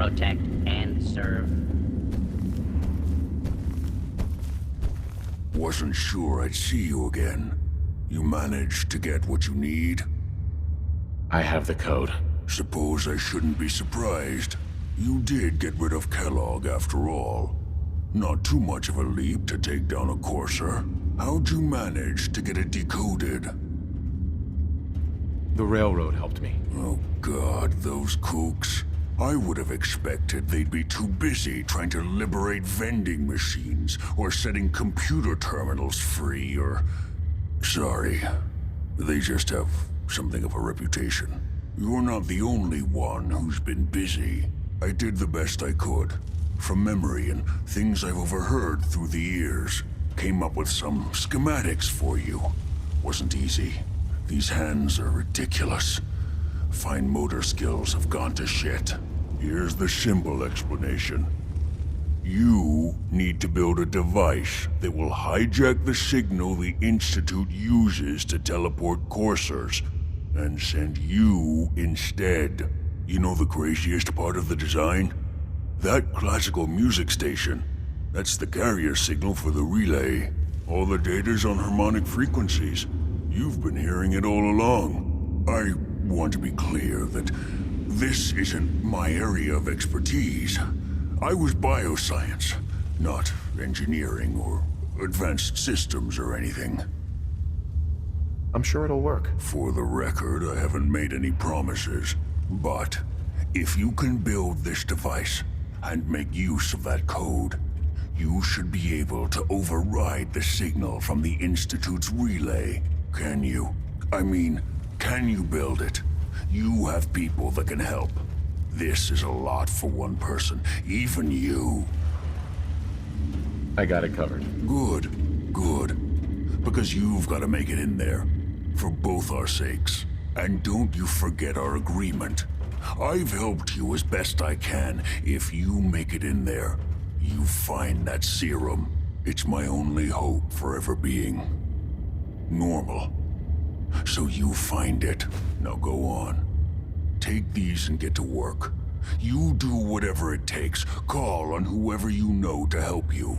protect, and serve. Wasn't sure I'd see you again. You managed to get what you need? I have the code. Suppose I shouldn't be surprised. You did get rid of Kellogg after all. Not too much of a leap to take down a courser. How'd you manage to get it decoded? The railroad helped me. Oh God, those kooks. I would have expected they'd be too busy trying to liberate vending machines or setting computer terminals free or... Sorry. They just have something of a reputation. You're not the only one who's been busy. I did the best I could. From memory and things I've overheard through the years. Came up with some schematics for you. Wasn't easy. These hands are ridiculous. Fine motor skills have gone to shit. Here's the simple explanation. You need to build a device that will hijack the signal the Institute uses to teleport coursers, and send you instead. You know the craziest part of the design? That classical music station. That's the carrier signal for the relay. All the data's on harmonic frequencies. You've been hearing it all along. I want to be clear that this isn't my area of expertise. I was bioscience, not engineering or advanced systems or anything. I'm sure it'll work. For the record, I haven't made any promises. But if you can build this device and make use of that code, you should be able to override the signal from the Institute's relay. Can you? I mean, can you build it? You have people that can help. This is a lot for one person, even you. I got it covered. Good, good. Because you've got to make it in there. For both our sakes. And don't you forget our agreement. I've helped you as best I can. If you make it in there, you find that serum. It's my only hope for ever being normal. So you find it. Now go on. Take these and get to work. You do whatever it takes. Call on whoever you know to help you.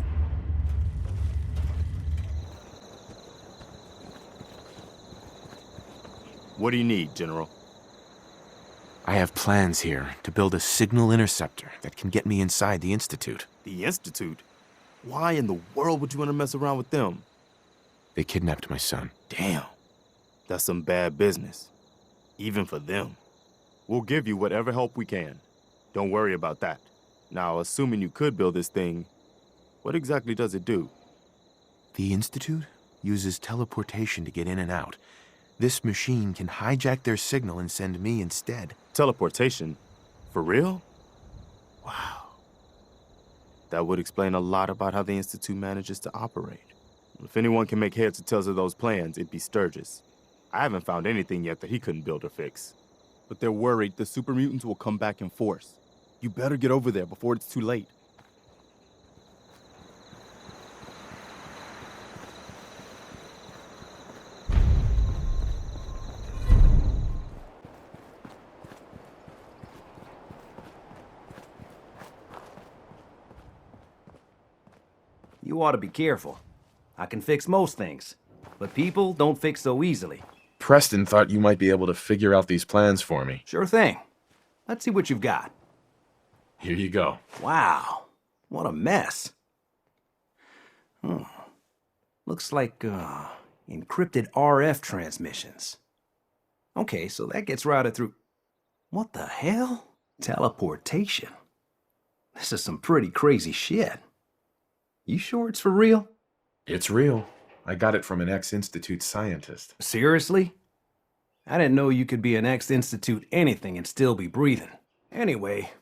What do you need, General? I have plans here to build a signal interceptor that can get me inside the Institute. The Institute? Why in the world would you want to mess around with them? They kidnapped my son. Damn. That's some bad business. Even for them. We'll give you whatever help we can. Don't worry about that. Now, assuming you could build this thing, what exactly does it do? The Institute uses teleportation to get in and out. This machine can hijack their signal and send me instead. Teleportation? For real? Wow. That would explain a lot about how the Institute manages to operate. If anyone can make heads or tails of those plans, it'd be Sturgis. I haven't found anything yet that he couldn't build or fix. But they're worried the super mutants will come back in force. You better get over there before it's too late. You ought to be careful. I can fix most things, but people don't fix so easily. Preston thought you might be able to figure out these plans for me. Sure thing. Let's see what you've got. Here you go. Wow, what a mess. Looks like encrypted RF transmissions. Okay, so that gets routed through... What the hell? Teleportation. This is some pretty crazy shit. You sure it's for real? It's real. I got it from an ex-Institute scientist. Seriously? I didn't know you could be an ex-Institute anything and still be breathing. Anyway,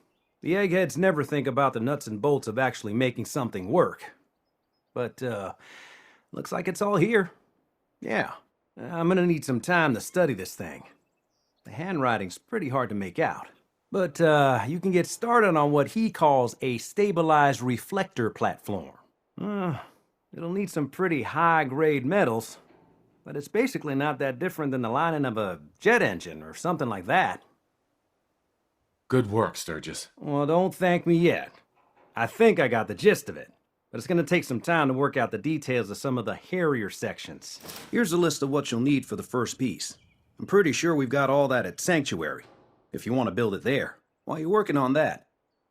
the eggheads never think about the nuts and bolts of actually making something work. But, looks like it's all here. Yeah, I'm gonna need some time to study this thing. The handwriting's pretty hard to make out. But, you can get started on what he calls a stabilized reflector platform. It'll need some pretty high-grade metals, but it's basically not that different than the lining of a jet engine or something like that. Good work, Sturgis. Well, don't thank me yet. I think I got the gist of it, but it's gonna take some time to work out the details of some of the hairier sections. Here's a list of what you'll need for the first piece. I'm pretty sure we've got all that at Sanctuary, if you want to build it there. While you're working on that,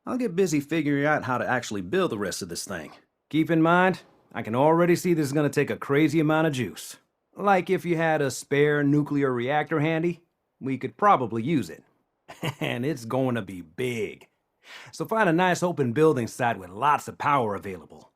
I'll get busy figuring out how to actually build the rest of this thing. Keep in mind, I can already see this is gonna take a crazy amount of juice. Like if you had a spare nuclear reactor handy, we could probably use it. And it's going to be big. So find a nice open building site with lots of power available.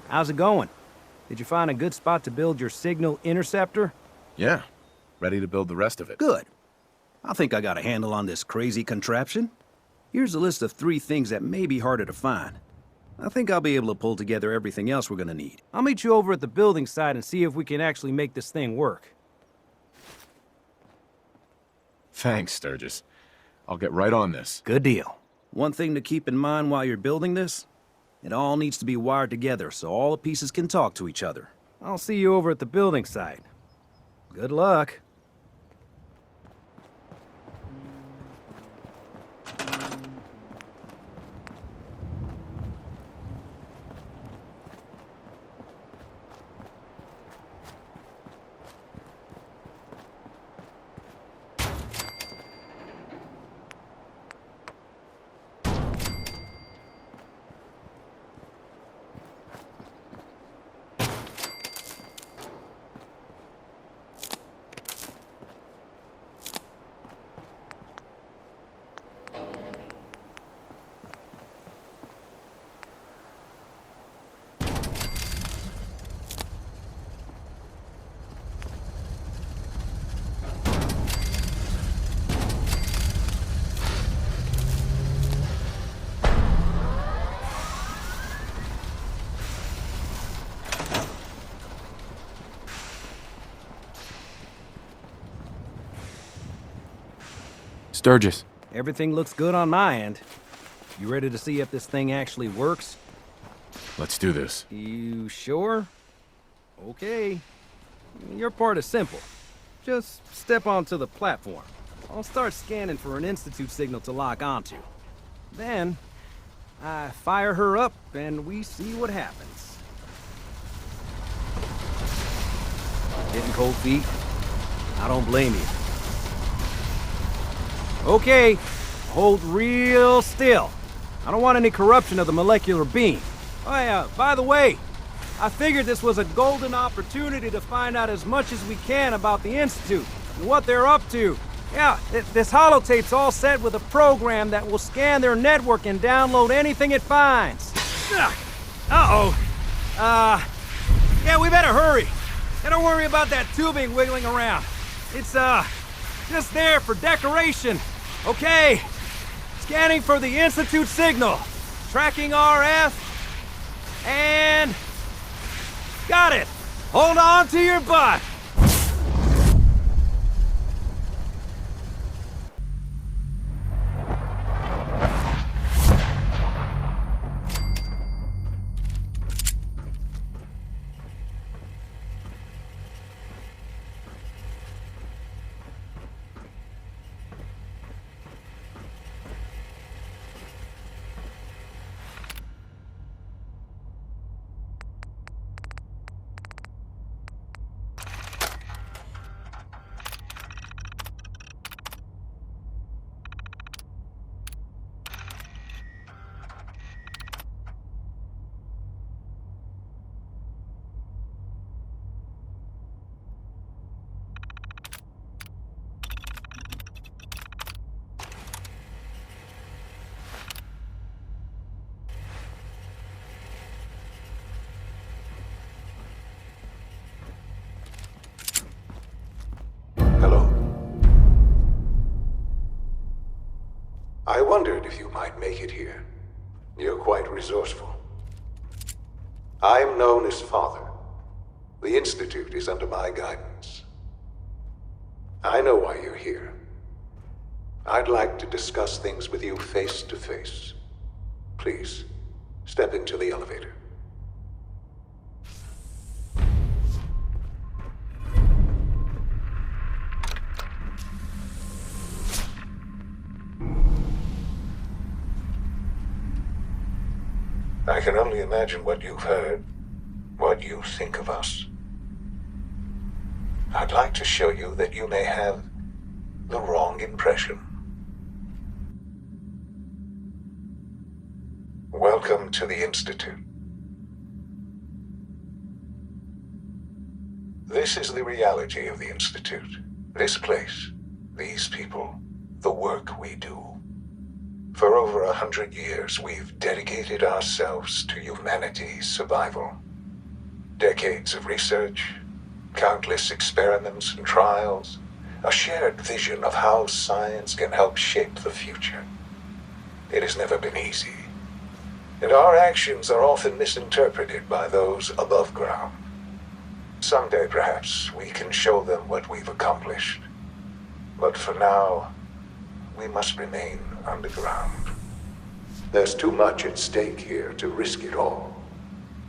How's it going? Did you find a good spot to build your signal interceptor? Yeah. Ready to build the rest of it. Good. I think I got a handle on this crazy contraption. Here's a list of 3 things that may be harder to find. I think I'll be able to pull together everything else we're gonna need. I'll meet you over at the building site and see if we can actually make this thing work. Thanks, Sturgis. I'll get right on this. Good deal. One thing to keep in mind while you're building this, it all needs to be wired together so all the pieces can talk to each other. I'll see you over at the building site. Good luck. Sturgis. Everything looks good on my end. You ready to see if this thing actually works? Let's do this. You sure? Okay. Your part is simple. Just step onto the platform. I'll start scanning for an Institute signal to lock onto. Then, I fire her up and we see what happens. Getting cold feet? I don't blame you. Okay, hold real still. I don't want any corruption of the molecular beam. Oh yeah, by the way, I figured this was a golden opportunity to find out as much as we can about the Institute and what they're up to. Yeah, this holotape's all set with a program that will scan their network and download anything it finds. Uh-oh. Yeah, we better hurry. And don't worry about that tubing wiggling around. It's, just there for decoration. Okay. Scanning for the Institute signal. Tracking RF. And... got it. Hold on to your butt. wondered if you might make it here. You're quite resourceful. I'm known as Father. The Institute is under my guidance. I know why you're here. I'd like to discuss things with you face to face. Please, step into the elevator. I can only imagine what you've heard, what you think of us. I'd like to show you that you may have the wrong impression. Welcome to the Institute. This is the reality of the Institute. This place, these people, the work we do. For over 100 years, we've dedicated ourselves to humanity's survival. Decades of research, countless experiments and trials, a shared vision of how science can help shape the future. It has never been easy, and our actions are often misinterpreted by those above ground. Someday, perhaps, we can show them what we've accomplished. But for now, we must remain underground. There's too much at stake here to risk it all.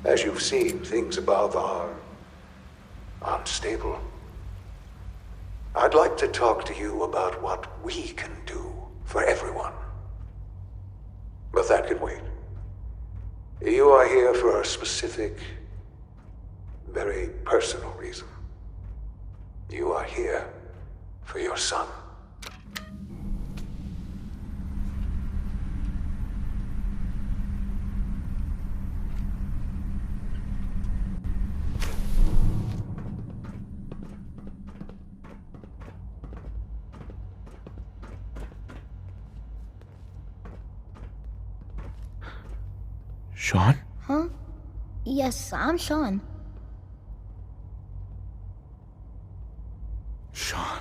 As you've seen, things above are unstable. I'd like to talk to you about what we can do for everyone. But that can wait. You are here for a specific, very personal reason. You are here for your son. Sean? Huh? Yes, I'm Sean. Sean?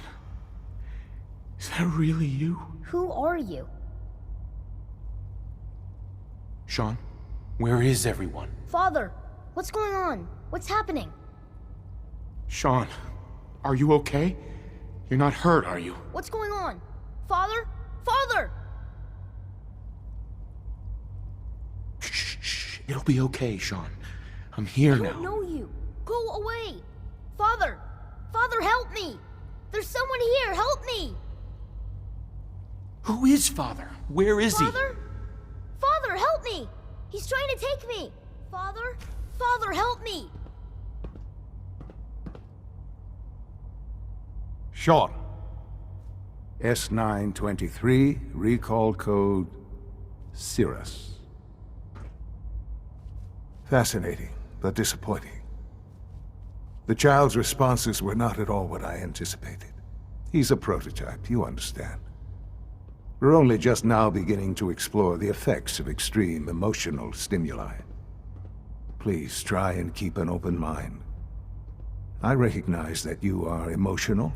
Is that really you? Who are you? Sean, where is everyone? Father, what's going on? What's happening? Sean, are you okay? You're not hurt, are you? What's going on? Father? Father! Shh. It'll be okay, Sean. I'm here I now. don't know you. Go away. Father! Father, help me! There's someone here, help me! Who is Father? Where is Father? Father, help me! He's trying to take me! Father? Father, help me! Sean. S923, recall code Cirrus. Fascinating, but disappointing. The child's responses were not at all what I anticipated. He's a prototype, you understand. We're only just now beginning to explore the effects of extreme emotional stimuli. Please try and keep an open mind. I recognize that you are emotional,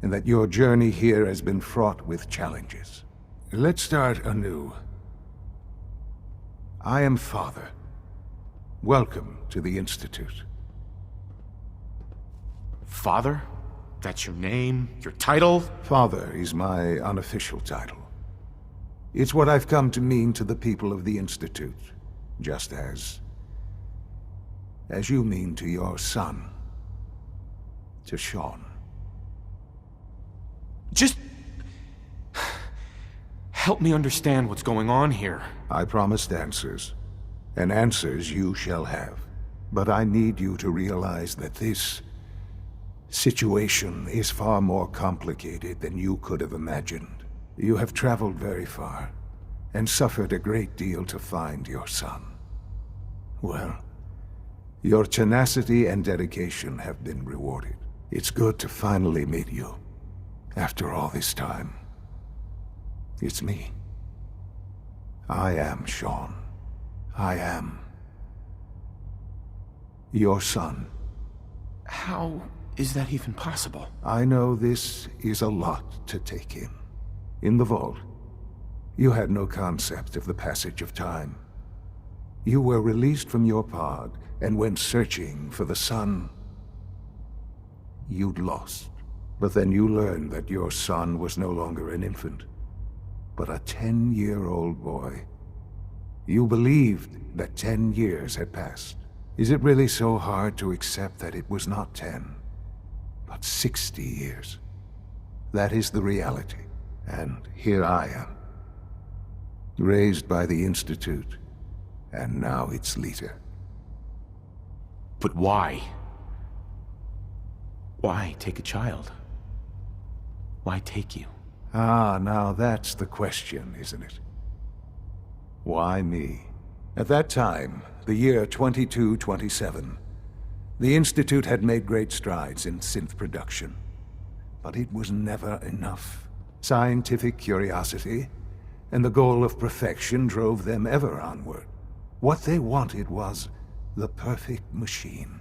and that your journey here has been fraught with challenges. Let's start anew. I am Father. Welcome to the Institute. Father? That's your name? Your title? Father is my unofficial title. It's what I've come to mean to the people of the Institute, just as you mean to your son, to Sean. Just help me understand what's going on here. I promised answers, and answers you shall have. But I need you to realize that this situation is far more complicated than you could have imagined. You have traveled very far, and suffered a great deal to find your son. Well, your tenacity and dedication have been rewarded. It's good to finally meet you. After all this time, it's me. I am Sean. I am your son. How is that even possible? I know this is a lot to take in. In the vault, You had no concept of the passage of time. You were released from your pod and went searching for the sun. You'd lost. But then you learned that your son was no longer an infant, but a 10-year-old boy. You believed that 10 years had passed. Is it really so hard to accept that it was not 10, but 60 years? That is the reality, and here I am. Raised by the Institute, and now its leader. But why? Why take a child? Why take you? Ah, now that's the question, isn't it? Why me? At that time, the year 2227, the Institute had made great strides in synth production. But it was never enough. Scientific curiosity and the goal of perfection drove them ever onward. What they wanted was the perfect machine.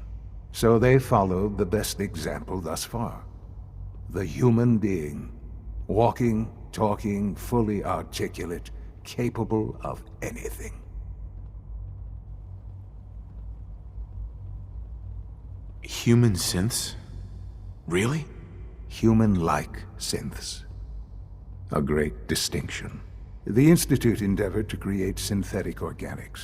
So they followed the best example thus far. The human being. Walking, talking, fully articulate, capable of anything. Human synths? Really? Human-like synths. A great distinction. The Institute endeavored to create synthetic organics.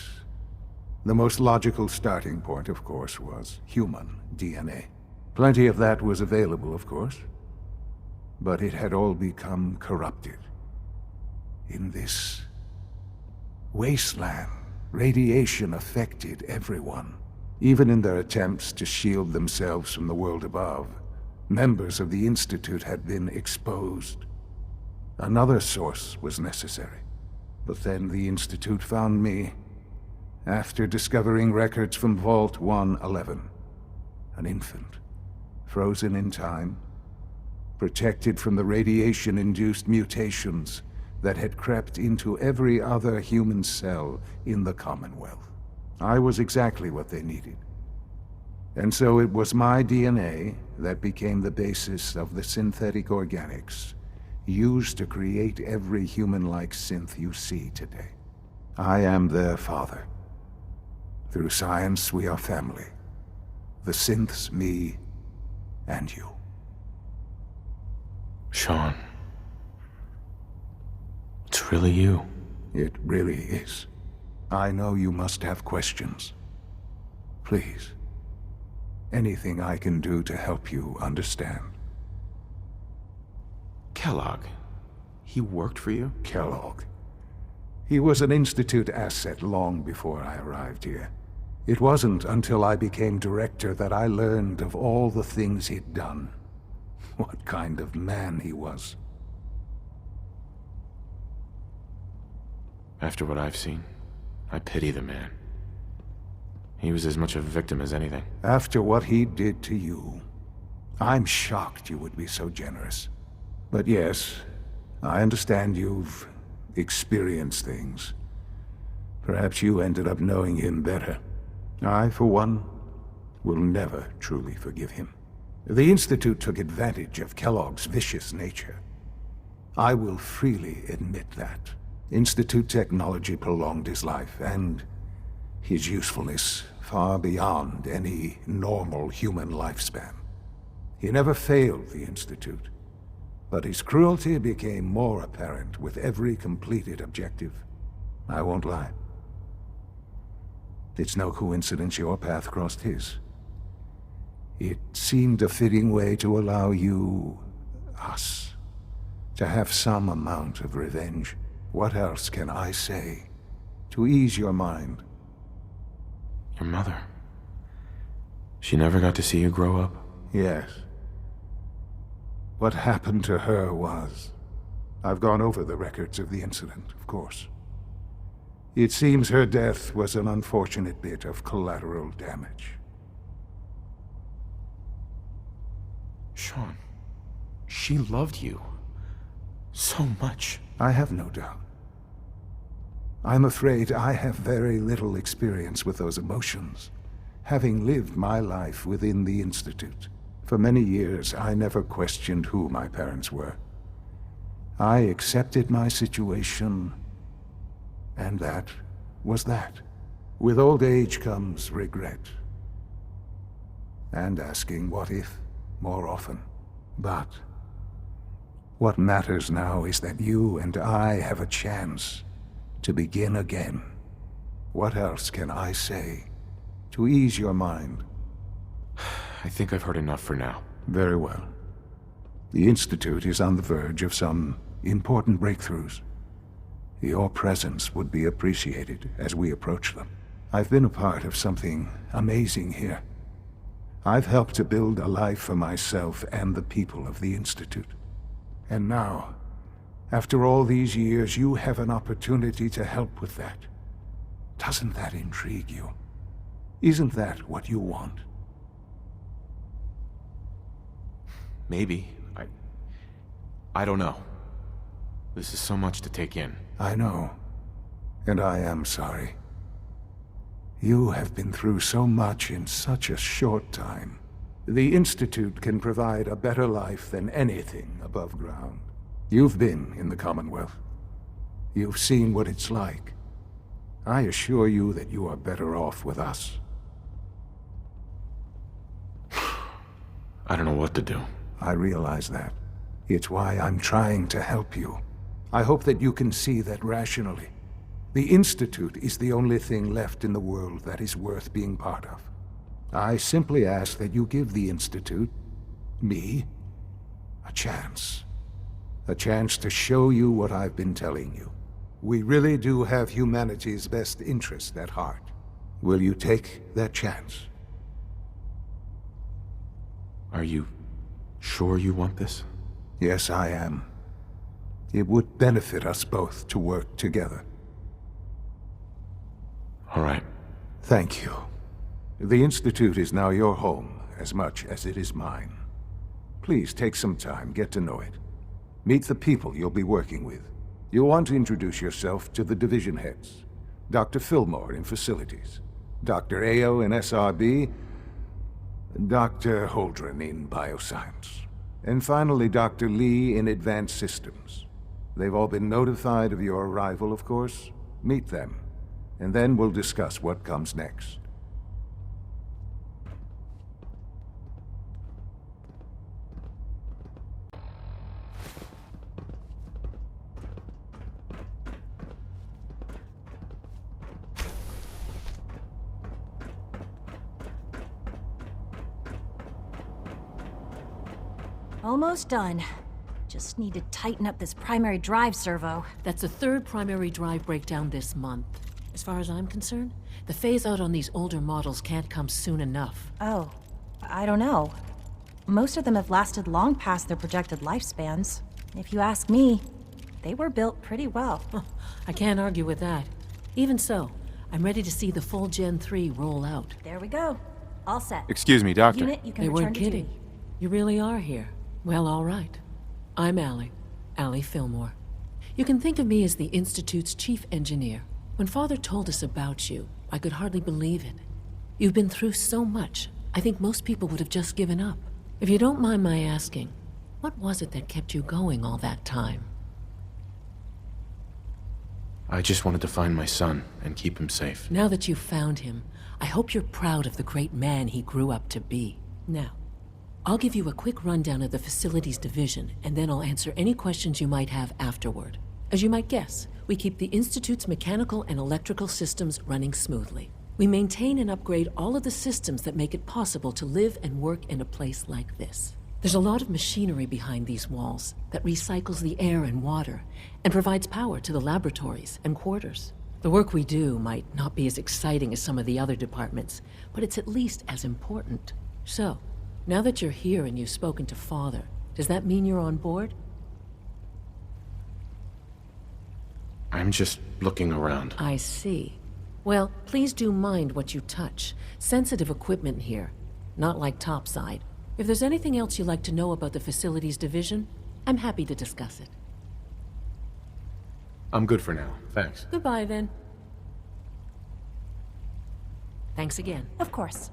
The most logical starting point, of course, was human DNA. Plenty of that was available, of course. But it had all become corrupted. In this wasteland, radiation affected everyone. Even in their attempts to shield themselves from the world above, members of the Institute had been exposed. Another source was necessary. But then the Institute found me, after discovering records from Vault 111. An infant, frozen in time, protected from the radiation-induced mutations that had crept into every other human cell in the Commonwealth. I was exactly what they needed. And so it was my DNA that became the basis of the synthetic organics used to create every human-like synth you see today. I am their father. Through science, we are family. The synths, me, and you. Sean. It's really you. It really is. I know you must have questions. Please. Anything I can do to help you understand. Kellogg. He worked for you? Kellogg. He was an Institute asset long before I arrived here. It wasn't until I became director that I learned of all the things he'd done. What kind of man he was. After what I've seen, I pity the man. He was as much a victim as anything. After what he did to you, I'm shocked you would be so generous. But yes, I understand you've experienced things. Perhaps you ended up knowing him better. I, for one, will never truly forgive him. The Institute took advantage of Kellogg's vicious nature. I will freely admit that. Institute technology prolonged his life, and his usefulness far beyond any normal human lifespan. He never failed the Institute, but his cruelty became more apparent with every completed objective. I won't lie. It's no coincidence your path crossed his. It seemed a fitting way to allow you, us, to have some amount of revenge. What else can I say to ease your mind? Your mother. She never got to see you grow up? Yes. What happened to her was... I've gone over the records of the incident, of course. It seems her death was an unfortunate bit of collateral damage. Sean, she loved you. So much. I have no doubt. I'm afraid I have very little experience with those emotions, having lived my life within the Institute. For many years, I never questioned who my parents were. I accepted my situation And that was that. With old age comes regret. And asking what if more often. But what matters now is that you and I have a chance to begin again. What else can I say to ease your mind? I think I've heard enough for now. Very well. The Institute is on the verge of some important breakthroughs. Your presence would be appreciated as we approach them. I've been a part of something amazing here. I've helped to build a life for myself and the people of the Institute. And now, after all these years, you have an opportunity to help with that. Doesn't that intrigue you? Isn't that what you want? Maybe. I don't know. This is so much to take in. I know. And I am sorry. You have been through so much in such a short time. The Institute can provide a better life than anything above ground. You've been in the Commonwealth. You've seen what it's like. I assure you that you are better off with us. I don't know what to do. I realize that. It's why I'm trying to help you. I hope that you can see that rationally. The Institute is the only thing left in the world that is worth being part of. I simply ask that you give the Institute, me, a chance. A chance to show you what I've been telling you. We really do have humanity's best interest at heart. Will you take that chance? Are you sure you want this? Yes, I am. It would benefit us both to work together. All right. Thank you. The Institute is now your home, as much as it is mine. Please take some time, get to know it. Meet the people you'll be working with. You'll want to introduce yourself to the division heads. Dr. Fillmore in Facilities, Dr. Ayo in SRB, Dr. Holdren in Bioscience, and finally Dr. Lee in Advanced Systems. They've all been notified of your arrival, of course. Meet them, and then we'll discuss what comes next. Almost done. Just need to tighten up this primary drive servo. That's the third primary drive breakdown this month. As far as I'm concerned, the phase-out on these older models can't come soon enough. Oh, I don't know. Most of them have lasted long past their projected lifespans. If you ask me, they were built pretty well. I can't argue with that. Even so, I'm ready to see the full Gen 3 roll out. There we go. All set. Excuse me, Doctor. Unit, you can They return weren't to kidding. duty. You really are here. Well, all right. I'm Allie Fillmore. You can think of me as the Institute's chief engineer. When Father told us about you, I could hardly believe it. You've been through so much, I think most people would have just given up. If you don't mind my asking, what was it that kept you going all that time? I just wanted to find my son and keep him safe. Now that you've found him, I hope you're proud of the great man he grew up to be. Now, I'll give you a quick rundown of the Facilities Division, and then I'll answer any questions you might have afterward. As you might guess, we keep the Institute's mechanical and electrical systems running smoothly. We maintain and upgrade all of the systems that make it possible to live and work in a place like this. There's a lot of machinery behind these walls that recycles the air and water and provides power to the laboratories and quarters. The work we do might not be as exciting as some of the other departments, but it's at least as important. So, now that you're here and you've spoken to Father, does that mean you're on board? I'm just looking around. I see. Well, please do mind what you touch. Sensitive equipment here, not like topside. If there's anything else you'd like to know about the Facilities Division, I'm happy to discuss it. I'm good for now, thanks. Goodbye, then. Thanks again. Of course.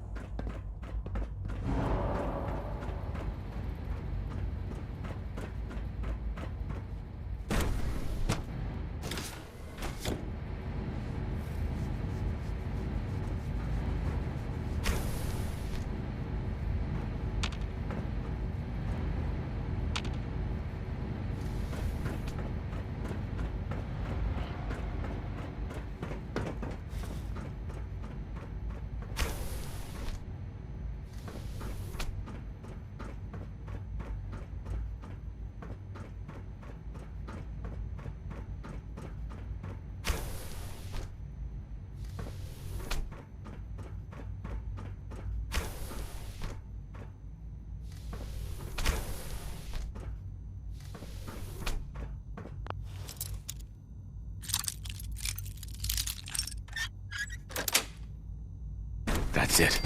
That's it.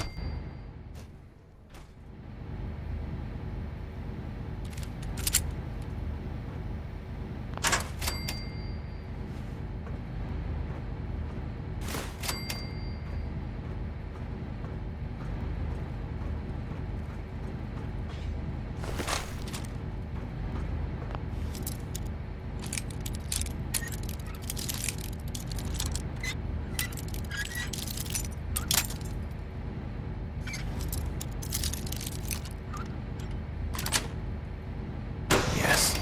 Yes.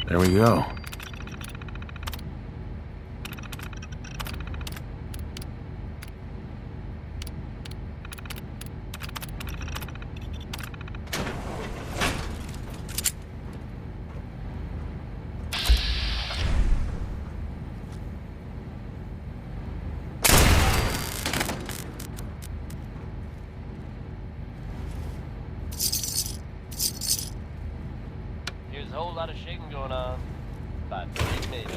There we go. There's a whole lot of shaking going on. About 3 minutes.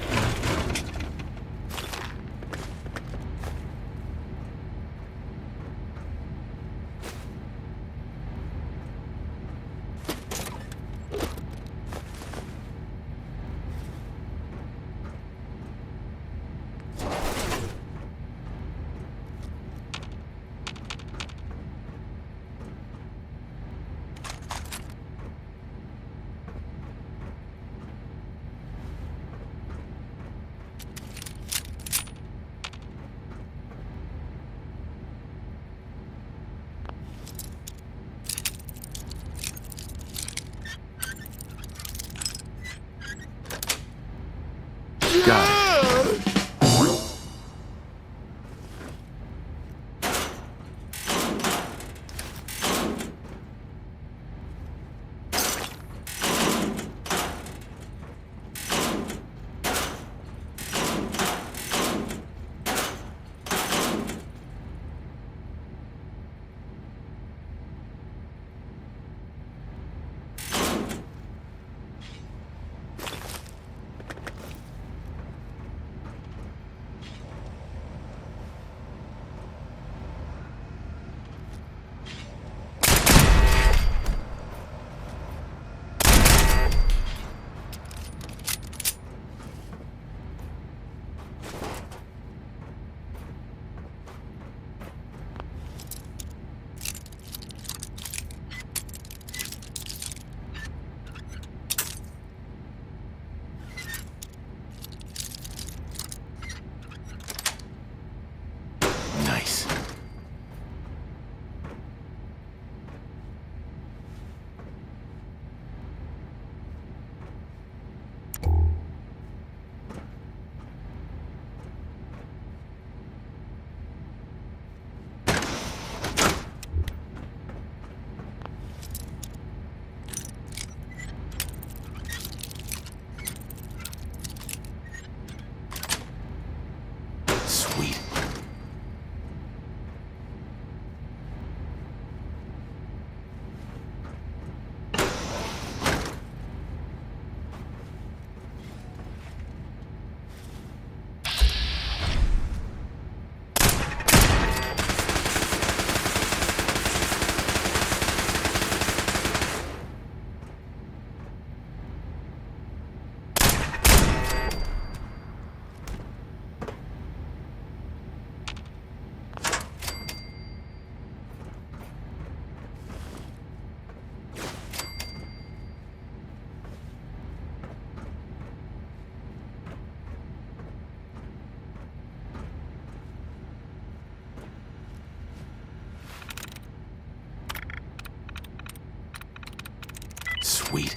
Sweet.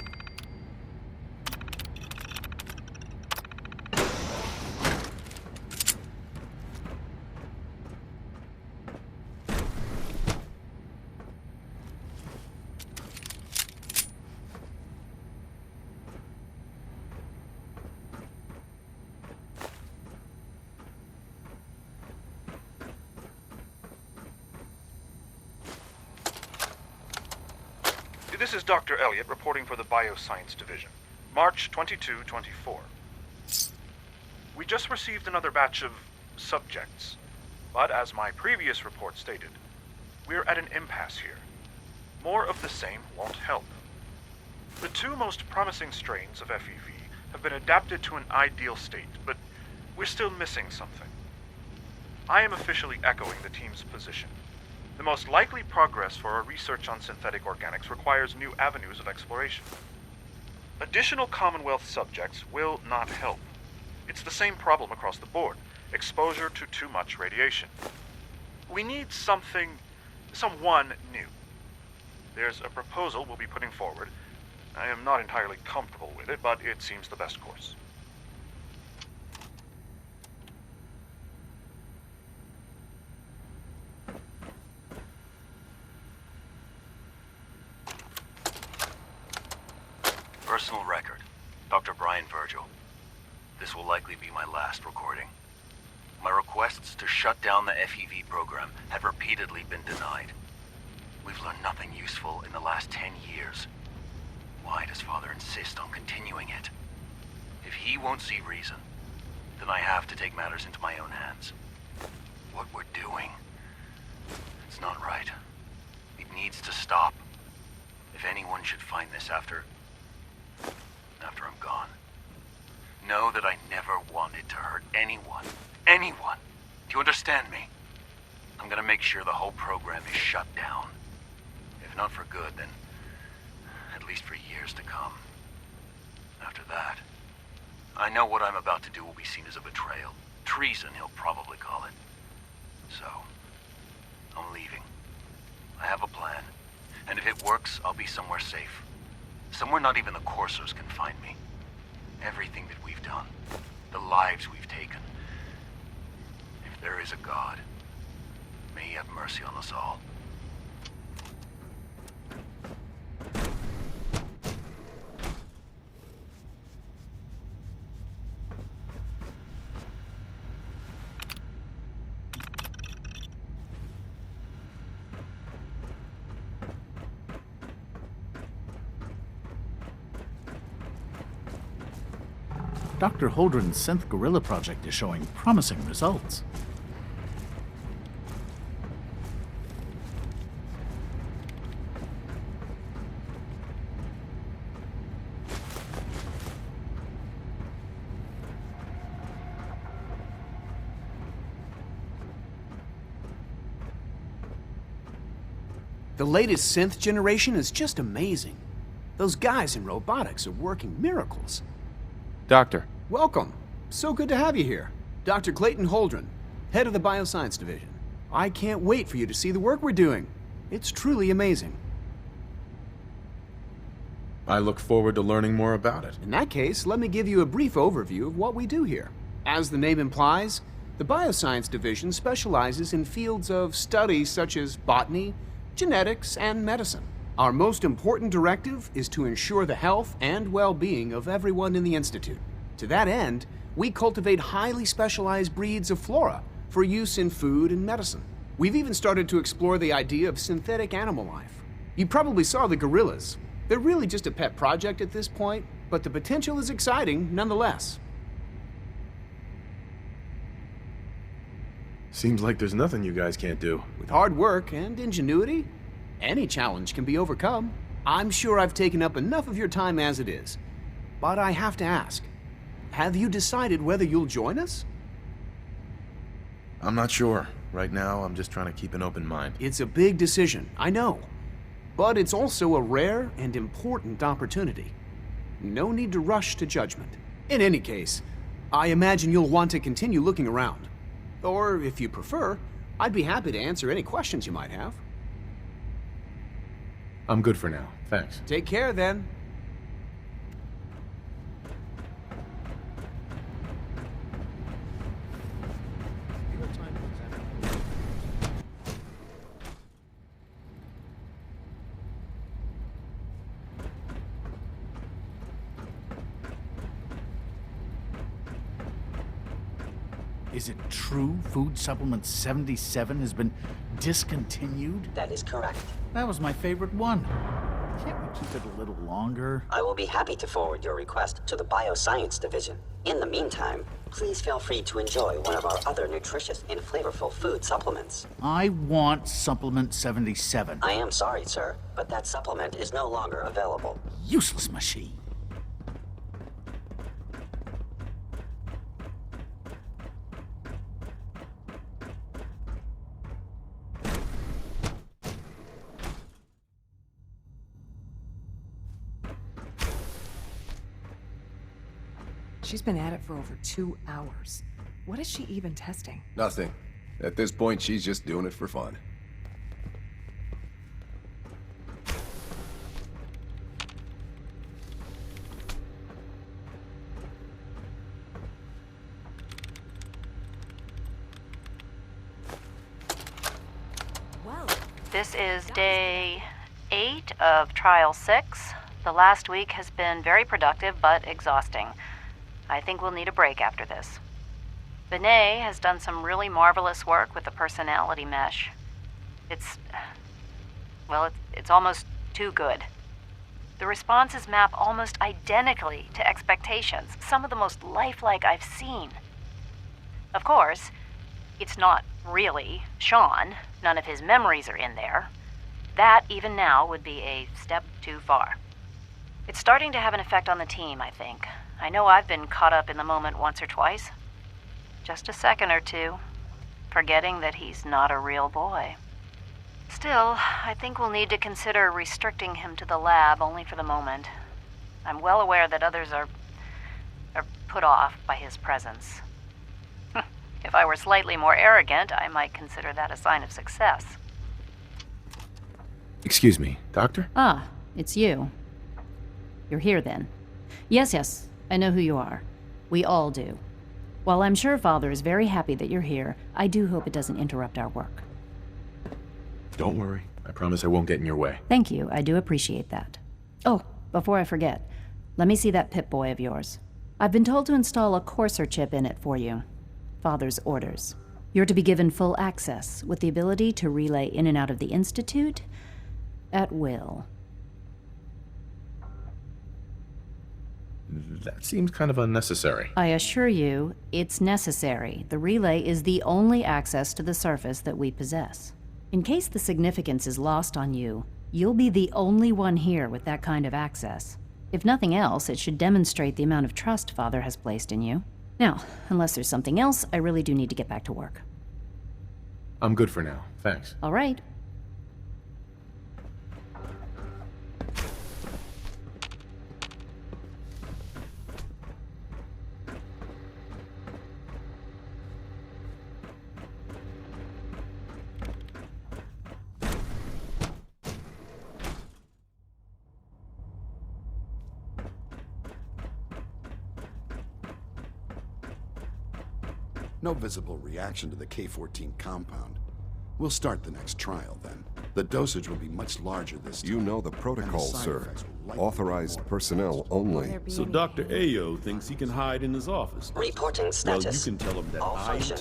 This is Dr. Elliot reporting for the Bioscience Division. March 22-24. We just received another batch of subjects, but as my previous report stated, we're at an impasse here. More of the same won't help. The two most promising strains of FEV have been adapted to an ideal state, but we're still missing something. I am officially echoing the team's position. The most likely progress for our research on synthetic organics requires new avenues of exploration. Additional Commonwealth subjects will not help. It's the same problem across the board: exposure to too much radiation. We need someone new. There's a proposal we'll be putting forward. I am not entirely comfortable with it, but it seems the best course. Personal record, Dr. Brian Virgil. This will likely be my last recording. My requests to shut down the FEV program have repeatedly been denied. We've learned nothing useful in the last 10 years. Why does Father insist on continuing it? If he won't see reason, then I have to take matters into my own hands. What we're doing, it's not right. It needs to stop. If anyone should find this after I'm gone, know that I never wanted to hurt anyone. Anyone! Do you understand me? I'm gonna make sure the whole program is shut down. If not for good, then at least for years to come. After that, I know what I'm about to do will be seen as a betrayal. Treason, he'll probably call it. So, I'm leaving. I have a plan, and if it works, I'll be somewhere safe. Somewhere not even the Coursers can find me. Everything that we've done, the lives we've taken. If there is a God, may he have mercy on us all. Dr. Holdren's synth gorilla project is showing promising results. The latest synth generation is just amazing. Those guys in robotics are working miracles. Doctor. Welcome. So good to have you here. Dr. Clayton Holdren, head of the Bioscience Division. I can't wait for you to see the work we're doing. It's truly amazing. I look forward to learning more about it. In that case, let me give you a brief overview of what we do here. As the name implies, the Bioscience Division specializes in fields of study such as botany, genetics, and medicine. Our most important directive is to ensure the health and well-being of everyone in the Institute. To that end, we cultivate highly specialized breeds of flora for use in food and medicine. We've even started to explore the idea of synthetic animal life. You probably saw the gorillas. They're really just a pet project at this point, but the potential is exciting nonetheless. Seems like there's nothing you guys can't do. With hard work and ingenuity, any challenge can be overcome. I'm sure I've taken up enough of your time as it is. But I have to ask, have you decided whether you'll join us? I'm not sure. Right now, I'm just trying to keep an open mind. It's a big decision, I know. But it's also a rare and important opportunity. No need to rush to judgment. In any case, I imagine you'll want to continue looking around. Or, if you prefer, I'd be happy to answer any questions you might have. I'm good for now. Thanks. Take care then. Is it true food supplement 77 has been discontinued? That is correct. That was my favorite one. Can't we keep it a little longer? I will be happy to forward your request to the Bioscience Division. In the meantime, please feel free to enjoy one of our other nutritious and flavorful food supplements. I want supplement 77. I am sorry, sir, but that supplement is no longer available. Useless machine. She's been at it for over 2 hours. What is she even testing? Nothing. At this point, she's just doing it for fun. Well, This is day 8 of Trial 6. The last week has been very productive but exhausting. I think we'll need a break after this. Benet has done some really marvelous work with the personality mesh. It's almost too good. The responses map almost identically to expectations, some of the most lifelike I've seen. Of course, it's not really Sean. None of his memories are in there. That, even now, would be a step too far. It's starting to have an effect on the team, I think. I know I've been caught up in the moment once or twice. Just a second or two, forgetting that he's not a real boy. Still, I think we'll need to consider restricting him to the lab only for the moment. I'm well aware that others are put off by his presence. If I were slightly more arrogant, I might consider that a sign of success. Excuse me, Doctor? Ah, it's you. You're here then. Yes, I know who you are. We all do. While I'm sure Father is very happy that you're here, I do hope it doesn't interrupt our work. Don't worry. I promise I won't get in your way. Thank you, I do appreciate that. Oh, before I forget, let me see that Pip-Boy of yours. I've been told to install a courser chip in it for you. Father's orders. You're to be given full access, with the ability to relay in and out of the Institute at will. That seems kind of unnecessary. I assure you, it's necessary. The relay is the only access to the surface that we possess. In case the significance is lost on you, you'll be the only one here with that kind of access. If nothing else, it should demonstrate the amount of trust Father has placed in you. Now, unless there's something else, I really do need to get back to work. I'm good for now. Thanks. All right. No visible reaction to the K-14 compound. We'll start the next trial then. The dosage will be much larger this time. You know the protocol, sir. Authorized personnel only. So Dr. Ayo thinks he can hide in his office. Reporting status. Well, you can tell him that All I... function.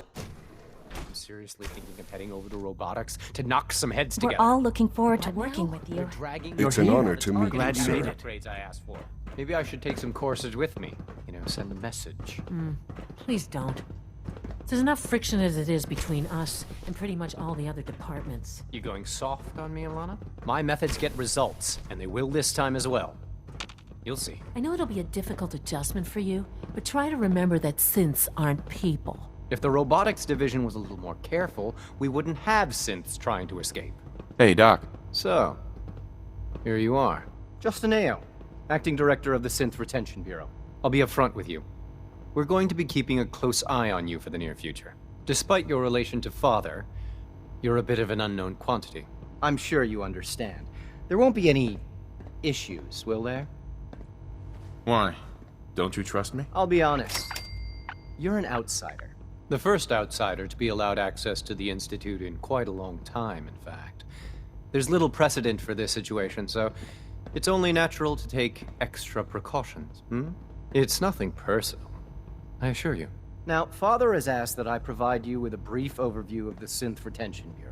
I'm seriously thinking of heading over to robotics to knock some heads We're together. all looking forward to working with you. It's an honor to meet you, Glad you made sir. it. Upgrades I asked for. Maybe I should take some courses with me. You know, send a message. Please don't. There's enough friction as it is between us and pretty much all the other departments. You going soft on me, Alana? My methods get results, and they will this time as well. You'll see. I know it'll be a difficult adjustment for you, but try to remember that synths aren't people. If the robotics division was a little more careful, we wouldn't have synths trying to escape. Hey, Doc. So, here you are. Justin Ayo, Acting Director of the Synth Retention Bureau. I'll be upfront with you. We're going to be keeping a close eye on you for the near future. Despite your relation to Father, you're a bit of an unknown quantity. I'm sure you understand. There won't be any issues, will there? Why? Don't you trust me? I'll be honest. You're an outsider. The first outsider to be allowed access to the Institute in quite a long time, in fact. There's little precedent for this situation, so it's only natural to take extra precautions, It's nothing personal, I assure you. Now, Father has asked that I provide you with a brief overview of the Synth Retention Bureau.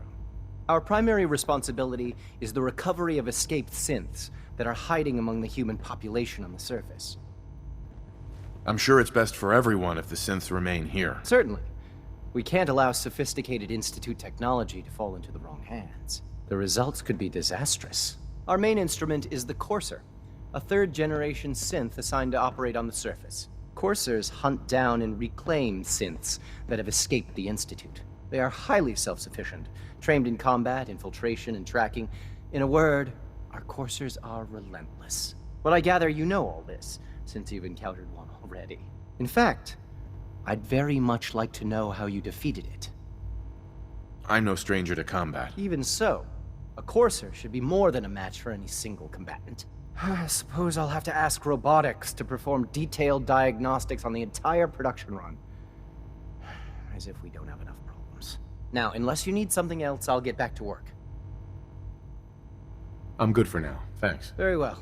Our primary responsibility is the recovery of escaped synths that are hiding among the human population on the surface. I'm sure it's best for everyone if the synths remain here. Certainly. We can't allow sophisticated Institute technology to fall into the wrong hands. The results could be disastrous. Our main instrument is the Courser, a third-generation synth assigned to operate on the surface. Coursers hunt down and reclaim synths that have escaped the Institute. They are highly self-sufficient, trained in combat, infiltration, and tracking. In a word, our Coursers are relentless. But I gather you know all this, since you've encountered one already. In fact, I'd very much like to know how you defeated it. I'm no stranger to combat. Even so, a Courser should be more than a match for any single combatant. I suppose I'll have to ask robotics to perform detailed diagnostics on the entire production run. As if we don't have enough problems. Now, unless you need something else, I'll get back to work. I'm good for now, thanks. Very well.